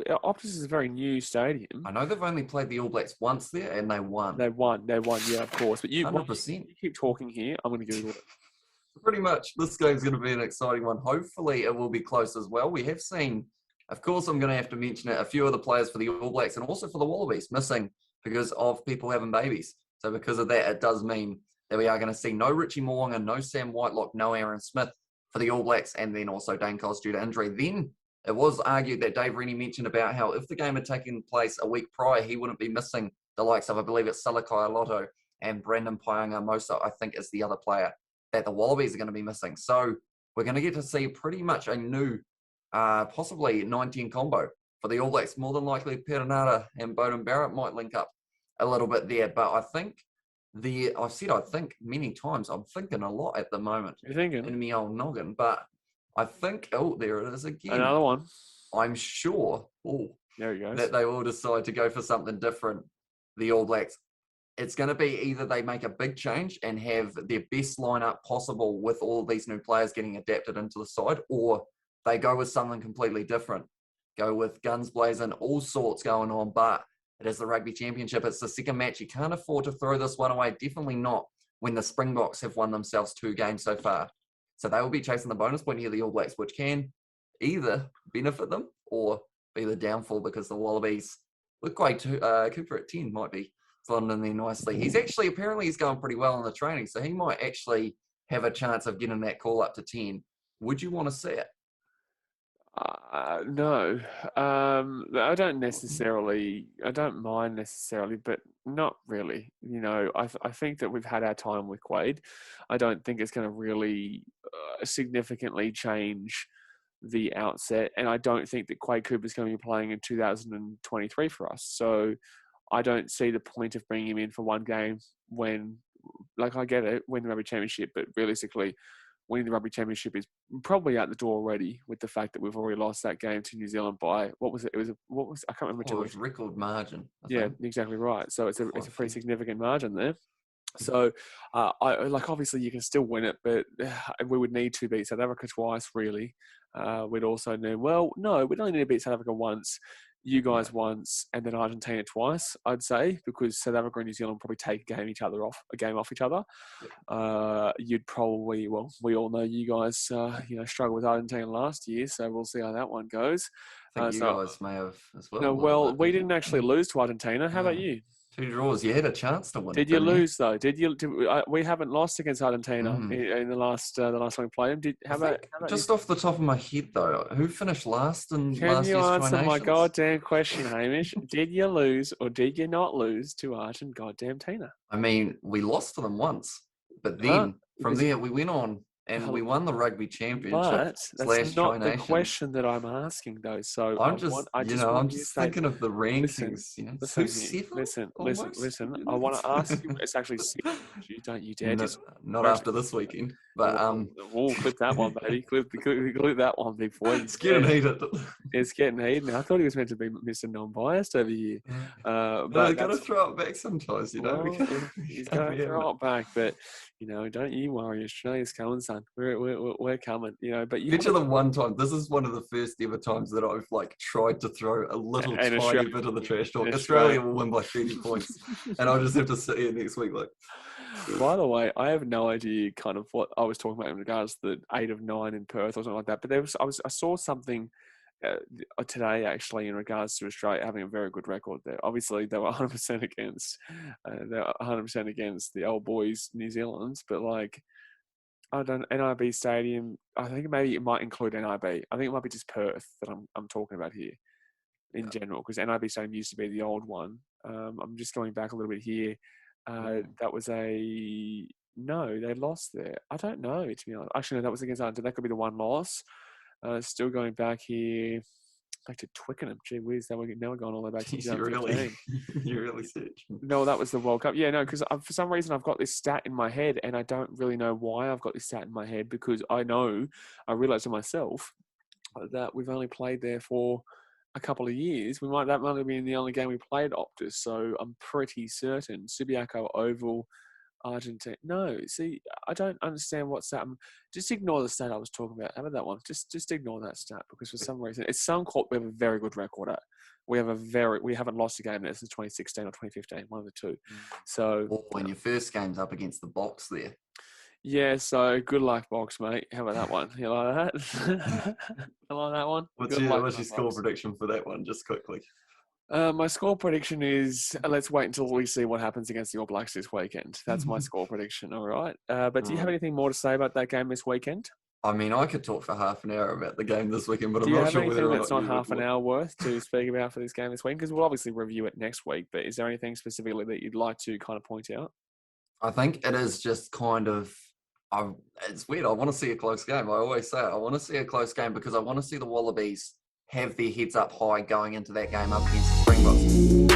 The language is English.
Optus is a very new stadium. I know they've only played the All Blacks once there, and they won. They won, yeah, of course. But you 100%. you keep talking here. I'm going to Google it. Pretty much, this game's going to be an exciting one. Hopefully, it will be close as well. We have seen, of course, I'm going to have to mention it, a few of the players for the All Blacks and also for the Wallabies missing because of people having babies. So because of that, it does mean that we are going to see no Richie Mo'unga, no Sam Whitelock, no Aaron Smith for the All Blacks, and then also Dane Coles due to injury. Then it was argued that Dave Rennie mentioned about how if the game had taken place a week prior, he wouldn't be missing the likes of, I believe it's Salakai Lotto and Brandon Paenga-Mosa, I think is the other player that the Wallabies are going to be missing. So we're going to get to see pretty much a new, possibly 19 combo for the All Blacks. More than likely, Perenara and Bowden Barrett might link up a little bit there. But I think I think many times, I'm thinking a lot at the moment. You're thinking? In me old noggin. But I think, there it is again. Another one. I'm sure there he goes. That they will decide to go for something different, the All Blacks. It's going to be either they make a big change and have their best lineup possible with all of these new players getting adapted into the side, or they go with something completely different. Go with guns blazing, all sorts going on, but it is the Rugby Championship. It's the second match. You can't afford to throw this one away. Definitely not when the Springboks have won themselves 2 games so far. So they will be chasing the bonus point here, the All Blacks, which can either benefit them or be the downfall because the Wallabies with Quade Cooper at 10 might be slotting in there nicely. Apparently he's going pretty well in the training, so he might actually have a chance of getting that call up to 10. Would you want to see it? No. I don't mind necessarily, but not really. I think that we've had our time with Quade. I don't think it's going to really significantly change the outset, and I don't think that Quade Cooper is going to be playing in 2023 for us. So I don't see the point of bringing him in for one game when, I get it, win the Rugby Championship, but realistically, winning the Rugby Championship is probably out the door already with the fact that we've already lost that game to New Zealand by, what was it? I can't remember. It was record margin. I think. Exactly right. So it's a pretty significant margin there. So, obviously you can still win it, but we would need to beat South Africa twice, really. We'd also need, we'd only need to beat South Africa once, you guys once, and then Argentina twice, I'd say, because South Africa and New Zealand probably take a game off each other. You'd probably, we all know you guys, struggled with Argentina last year, so we'll see how that one goes. I think you guys may have as well. No, we didn't actually lose to Argentina. How about you? 2 draws. You had a chance to win. Did you lose though? We haven't lost against Argentina in the last time we played them. How about just off the top of my head though? Who finished last in last year's Can you answer my Tri-Nations? goddamn question, Hamish? Did you lose or did you not lose to Argentina? I mean, we lost to them once, but then from there we went on and we won the Rugby Championship. But that's not the Tri-Nations. question that I'm asking, though. So I'm just thinking of the rankings. Listen. I want to ask you. It's actually 6. You don't you dare just not after this weekend. But we'll clip that one, baby. Clip that one, big boy. It's getting heated. It's getting heated. I thought he was meant to be Mr. Non-biased over here. But you got to throw it back sometimes, He's got to throw it back, but don't you worry. Australia's coming, son. We're coming. But picture the one time. This is one of the first ever times that I've tried to throw a little tiny bit of the trash talk. Australia will win by 30 points, and I'll just have to sit here next week By the way, I have no idea kind of what I was talking about in regards to the 8 of 9 in Perth or something like that. But I saw something today actually in regards to Australia having a very good record there. Obviously, they were 100% against. They were 100% against the old boys, New Zealand's. But NIB Stadium. I think maybe it might include NIB. I think it might be just Perth that I'm talking about here in general, because NIB Stadium used to be the old one. I'm just going back a little bit here. That was they lost there. I don't know, to be honest. Actually, no, that was against Argentina. That could be the one loss. Still going back here, back to Twickenham. Gee whiz, now we're going all the way back to 2015. You really search. No, that was the World Cup. Yeah, no, because for some reason I've got this stat in my head, and I don't really know why I've got this stat in my head, because I realised to myself that we've only played there for a couple of years. That might have been the only game we played Optus, so I'm pretty certain. Subiaco Oval, Argentina. No, see, I don't understand what's that. Just ignore the stat I was talking about. How about that one? Just ignore that stat because for some reason it's Suncorp. We have a very good record at. We haven't lost a game there since 2016 or 2015, one of the two. So when your first game's up against the Box there. Yeah, so good luck, Box, mate. How about that one? You like that? I like that one. What's your score prediction for that one, just quickly? My score prediction is let's wait until we see what happens against the All Blacks this weekend. That's my score prediction, all right? But do you have anything more to say about that game this weekend? I mean, I could talk for half an hour about the game this weekend, but I'm not sure whether or not. Do you have anything that's not half an hour worth to speak about for this game this week? Because we'll obviously review it next week, but is there anything specifically that you'd like to kind of point out? I think it is just kind of, it's weird. I want to see a close game. I always say it. I want to see a close game because I want to see the Wallabies have their heads up high going into that game up against the Springboks.